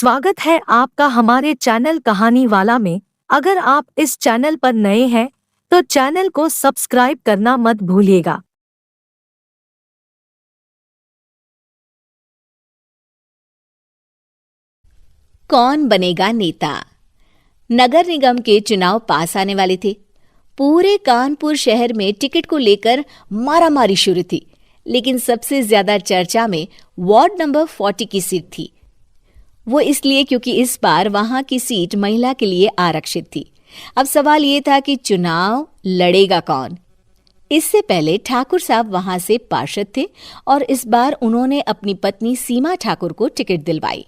स्वागत है आपका हमारे चैनल कहानी वाला में। अगर आप इस चैनल पर नए हैं तो चैनल को सब्सक्राइब करना मत भूलिएगा। कौन बनेगा नेता। नगर निगम के चुनाव पास आने वाले थे। पूरे कानपुर शहर में टिकट को लेकर मारामारी शुरू थी, लेकिन सबसे ज्यादा चर्चा में वार्ड नंबर 40 की सीट थी। वो इसलिए क्योंकि इस बार वहां की सीट महिला के लिए आरक्षित थी। अब सवाल ये था कि चुनाव लड़ेगा कौन। इससे पहले ठाकुर साहब वहां से पार्षद थे और इस बार उन्होंने अपनी पत्नी सीमा ठाकुर को टिकट दिलवाई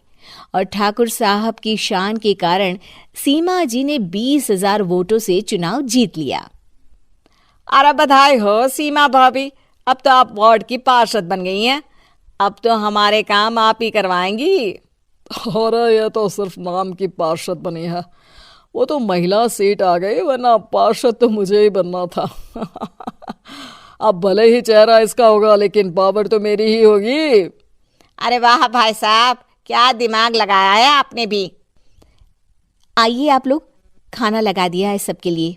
और ठाकुर साहब की शान के कारण सीमा जी ने 20,000 वोटों से चुनाव जीत लिया। अरे बधाई हो सीमा भाभी, अब तो आप वार्ड की पार्षद बन गई हैं। अब तो हमारे काम आप ही करवाएंगी। अरे ये तो सिर्फ नाम की पार्षद बनी है, वो तो महिला सीट आ गई, वरना पार्षद तो मुझे ही बनना था। अब भले ही चेहरा इसका होगा लेकिन पावर तो मेरी ही होगी। अरे वाह भाई साहब, क्या दिमाग लगाया है आपने भी। आइए आप लोग, खाना लगा दिया है सबके लिए।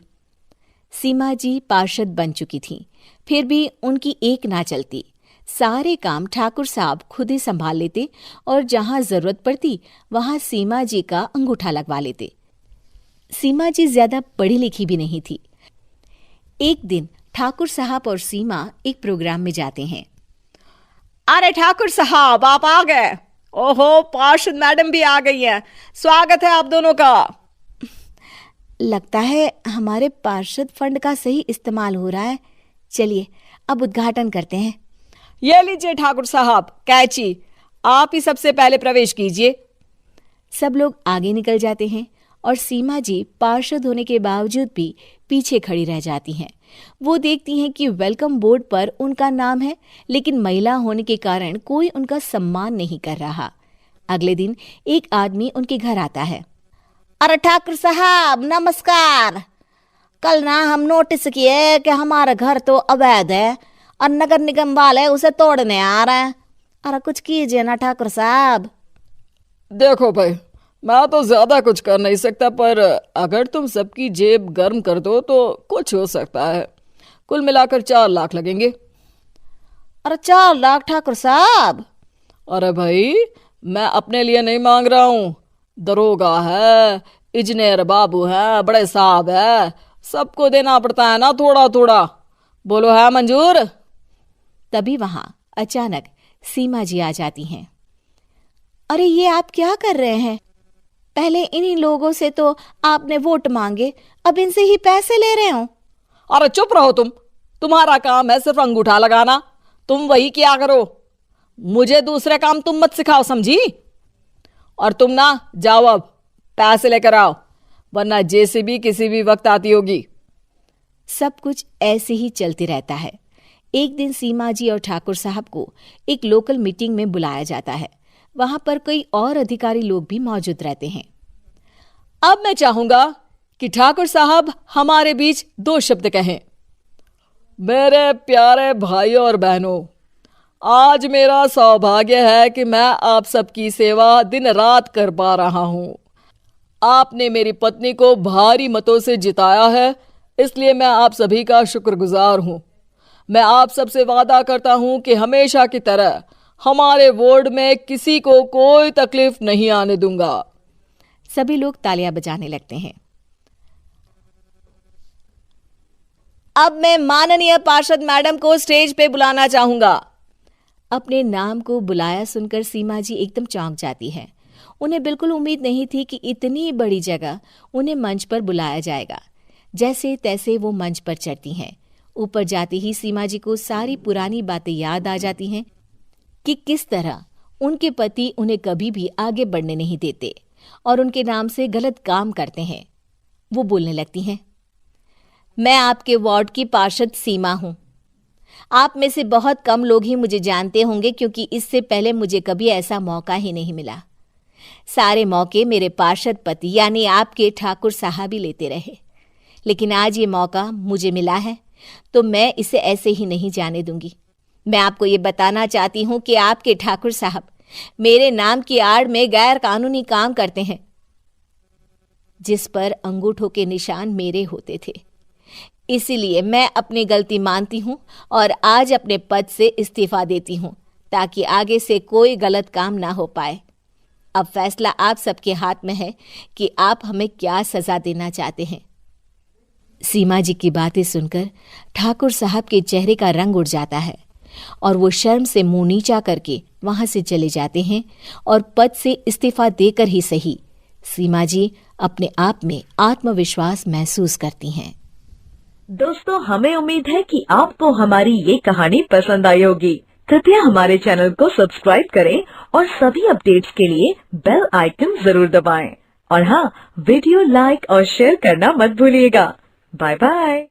सीमा जी पार्षद बन चुकी थीं, फिर भी उनकी एक ना चलती। सारे काम ठाकुर साहब खुद ही संभाल लेते और जहां जरूरत पड़ती वहां सीमा जी का अंगूठा लगवा लेते। सीमा जी ज्यादा पढ़ी लिखी भी नहीं थी। एक दिन ठाकुर साहब और सीमा एक प्रोग्राम में जाते हैं। अरे ठाकुर साहब, आप आ गए। ओहो, पार्षद मैडम भी आ गई हैं। स्वागत है आप दोनों का। लगता है हमारे पार्षद फंड का सही इस्तेमाल हो रहा है। चलिए अब उद्घाटन करते हैं। ये लीजिए ठाकुर साहब कैची, आप ही सबसे पहले प्रवेश कीजिए। सब लोग आगे निकल जाते हैं और सीमा जी पार्षद होने के बावजूद भी पीछे खड़ी रह जाती हैं। वो देखती हैं कि वेलकम बोर्ड पर उनका नाम है, लेकिन महिला होने के कारण कोई उनका सम्मान नहीं कर रहा। अगले दिन एक आदमी उनके घर आता है। अरे ठाकुर साहब नमस्कार। कल ना हम नोटिस किए कि हमारा घर तो अवैध है और नगर निगम वाले उसे तोड़ने आ रहे हैं। अरे कुछ कीजिए ना ठाकुर साहब। देखो भाई, मैं तो ज्यादा कुछ कर नहीं सकता, पर अगर तुम सबकी जेब गर्म कर दो तो कुछ हो सकता है। कुल मिलाकर 4 लाख लगेंगे। अरे 4 लाख ठाकुर साहब? अरे भाई, मैं अपने लिए नहीं मांग रहा हूँ। दरोगा है, इंजीनियर बाबू है, बड़े साहब है, सबको देना पड़ता है ना थोड़ा थोड़ा। बोलो है मंजूर? तभी वहां अचानक सीमा जी आ जाती हैं। अरे ये आप क्या कर रहे हैं? पहले इन्हीं लोगों से तो आपने वोट मांगे, अब इनसे ही पैसे ले रहे हो। अरे चुप रहो तुम, तुम्हारा काम है सिर्फ अंगूठा लगाना, तुम वही किया करो। मुझे दूसरे काम तुम मत सिखाओ, समझी? और तुम ना जाओ, अब पैसे लेकर आओ, वरना जेसीबी किसी भी वक्त आती होगी। सब कुछ ऐसे ही चलते रहता है। एक दिन सीमा जी और ठाकुर साहब को एक लोकल मीटिंग में बुलाया जाता है। वहां पर कई और अधिकारी लोग भी मौजूद रहते हैं। अब मैं चाहूंगा कि ठाकुर साहब हमारे बीच 2 शब्द कहें। मेरे प्यारे भाइयों और बहनों, आज मेरा सौभाग्य है कि मैं आप सबकी सेवा दिन रात कर पा रहा हूं। आपने मेरी पत्नी को भारी मतों से जिताया है, इसलिए मैं आप सभी का शुक्रगुजार हूं। मैं आप सबसे वादा करता हूं कि हमेशा की तरह हमारे वार्ड में किसी को कोई तकलीफ नहीं आने दूंगा। सभी लोग तालियां बजाने लगते हैं। अब मैं माननीय पार्षद मैडम को स्टेज पे बुलाना चाहूंगा। अपने नाम को बुलाया सुनकर सीमा जी एकदम चौंक जाती है। उन्हें बिल्कुल उम्मीद नहीं थी कि इतनी बड़ी जगह उन्हें मंच पर बुलाया जाएगा। जैसे तैसे वो मंच पर चढ़ती हैं। ऊपर जाते ही सीमा जी को सारी पुरानी बातें याद आ जाती हैं कि किस तरह उनके पति उन्हें कभी भी आगे बढ़ने नहीं देते और उनके नाम से गलत काम करते हैं। वो बोलने लगती हैं। मैं आपके वार्ड की पार्षद सीमा हूं। आप में से बहुत कम लोग ही मुझे जानते होंगे, क्योंकि इससे पहले मुझे कभी ऐसा मौका ही नहीं मिला। सारे मौके मेरे पार्षद पति यानी आपके ठाकुर साहब ही लेते रहे, लेकिन आज ये मौका मुझे मिला है तो मैं इसे ऐसे ही नहीं जाने दूंगी। मैं आपको ये बताना चाहती हूँ कि आपके ठाकुर साहब मेरे नाम की आड़ में गैर कानूनी काम करते हैं, जिस पर अंगूठों के निशान मेरे होते थे। इसीलिए मैं अपनी गलती मानती हूं और आज अपने पद से इस्तीफा देती हूं, ताकि आगे से कोई गलत काम ना हो पाए। अब फैसला आप सबके हाथ में है कि आप हमें क्या सजा देना चाहते हैं। सीमा जी की बातें सुनकर ठाकुर साहब के चेहरे का रंग उड़ जाता है और वो शर्म से मुंह नीचा करके वहां से चले जाते हैं और पद से इस्तीफा देकर ही सही सीमा जी अपने आप में आत्मविश्वास महसूस करती हैं। दोस्तों, हमें उम्मीद है कि आपको हमारी ये कहानी पसंद आई होगी। कृपया हमारे चैनल को सब्सक्राइब करें और सभी अपडेट्स के लिए बेल आइकन जरूर दबाएं। और हाँ, वीडियो लाइक और शेयर करना मत भूलिएगा। Bye bye.